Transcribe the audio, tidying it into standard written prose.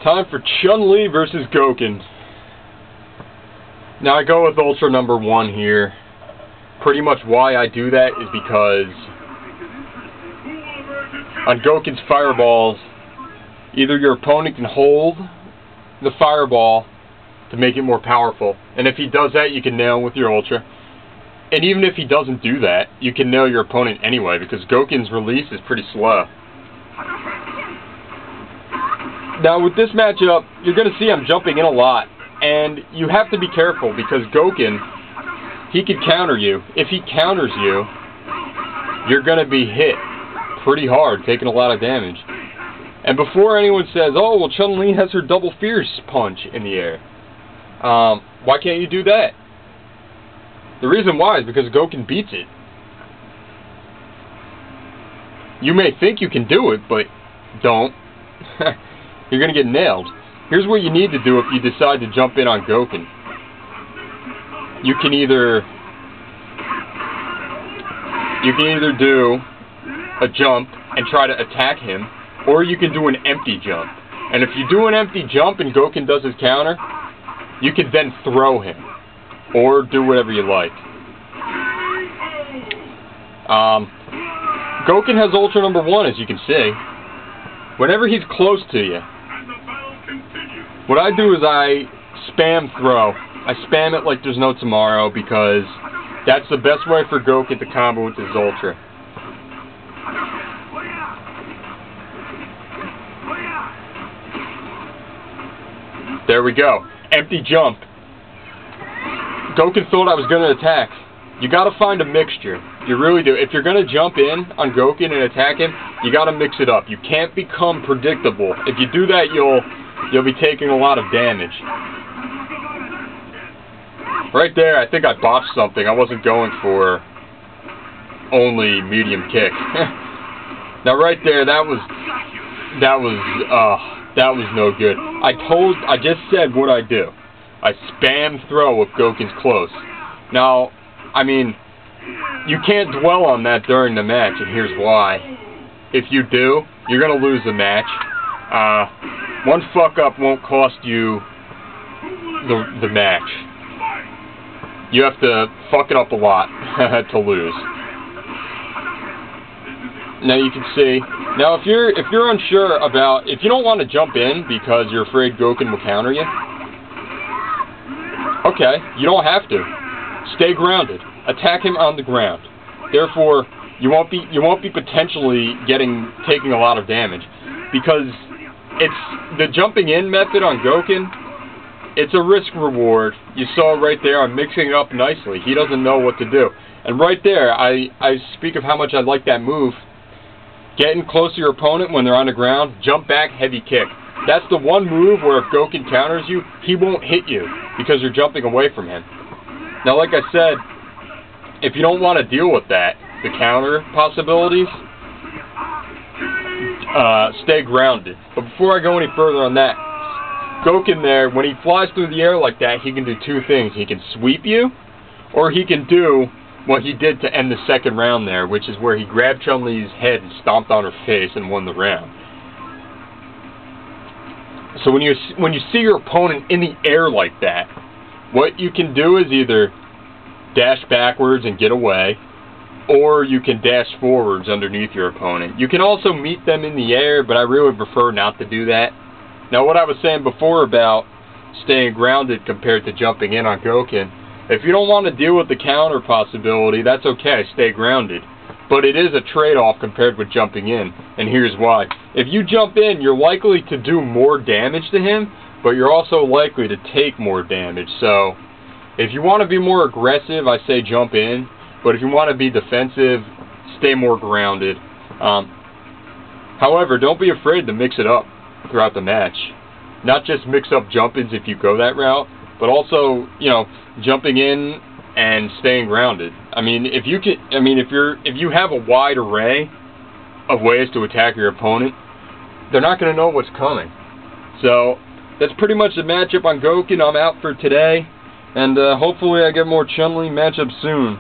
Time for Chun-Li versus Gouken. Now I go with Ultra number 1 here. Pretty much why I do that is because on Gouken's fireballs, either your opponent can hold the fireball to make it more powerful, and if he does that, you can nail him with your Ultra. And even if he doesn't do that, you can nail your opponent anyway, because Gouken's release is pretty slow. Now with this matchup, you're going to see I'm jumping in a lot, and you have to be careful because Gouken, he can counter you. If he counters you, you're going to be hit pretty hard, taking a lot of damage. And before anyone says, oh, well, Chun-Li has her double fierce punch in the air, why can't you do that? The reason why is because Gouken beats it. You may think you can do it, but don't. You're going to get nailed. Here's what you need to do if you decide to jump in on Gouken. You can either do a jump and try to attack him, or you can do an empty jump. And if you do an empty jump and Gouken does his counter, you can then throw him, or do whatever you like. Gouken has Ultra number 1, as you can see. Whenever he's close to you, what I do is I spam throw. I spam it like there's no tomorrow because that's the best way for Gouken to combo with his Ultra. There we go. Empty jump. Gouken thought I was going to attack. You got to find a mixture. You really do. If you're going to jump in on Gouken and attack him, you got to mix it up. You can't become predictable. If you do that, you'll be taking a lot of damage. Right there, I think I botched something. I wasn't going for only medium kick. Now right there, that was no good. I just said what I do. I spam throw if Gouken's close. Now, I mean, you can't dwell on that during the match, and here's why. If you do, you're going to lose the match. One fuck-up won't cost you the match. You have to fuck it up a lot to lose. Now you can see. Now if you're unsure about, if you don't want to jump in because you're afraid Gouken will counter you, okay, you don't have to. Stay grounded. Attack him on the ground. Therefore, you won't be potentially taking a lot of damage, because it's the jumping in method on Gouken. It's a risk reward. You saw right there. I'm mixing it up nicely. He doesn't know what to do, and right there, I speak of how much I like that move. Getting close to your opponent when they're on the ground, jump back, heavy kick. That's the one move where if Gouken counters you, he won't hit you because you're jumping away from him. Now, like I said, if you don't want to deal with that, the counter possibilities, stay grounded. But before I go any further on that, Gouken there, when he flies through the air like that, he can do two things. He can sweep you, or he can do what he did to end the second round there, which is where he grabbed Chun-Li's head and stomped on her face and won the round. So when you see your opponent in the air like that, what you can do is either dash backwards and get away, or you can dash forwards underneath your opponent. You can also meet them in the air, but I really prefer not to do that. Now, what I was saying before about staying grounded compared to jumping in on Gouken, if you don't want to deal with the counter possibility, that's okay, stay grounded. But it is a trade-off compared with jumping in, and here's why. If you jump in, you're likely to do more damage to him, but you're also likely to take more damage. So, if you want to be more aggressive, I say jump in, but if you want to be defensive, stay more grounded. However, don't be afraid to mix it up throughout the match. Not just mix up jump-ins if you go that route, but also, you know, jumping in and staying grounded. I mean, if you have a wide array of ways to attack your opponent, they're not going to know what's coming. So that's pretty much the matchup on Gouken. I'm out for today, and hopefully I get more Chun-Li matchups soon.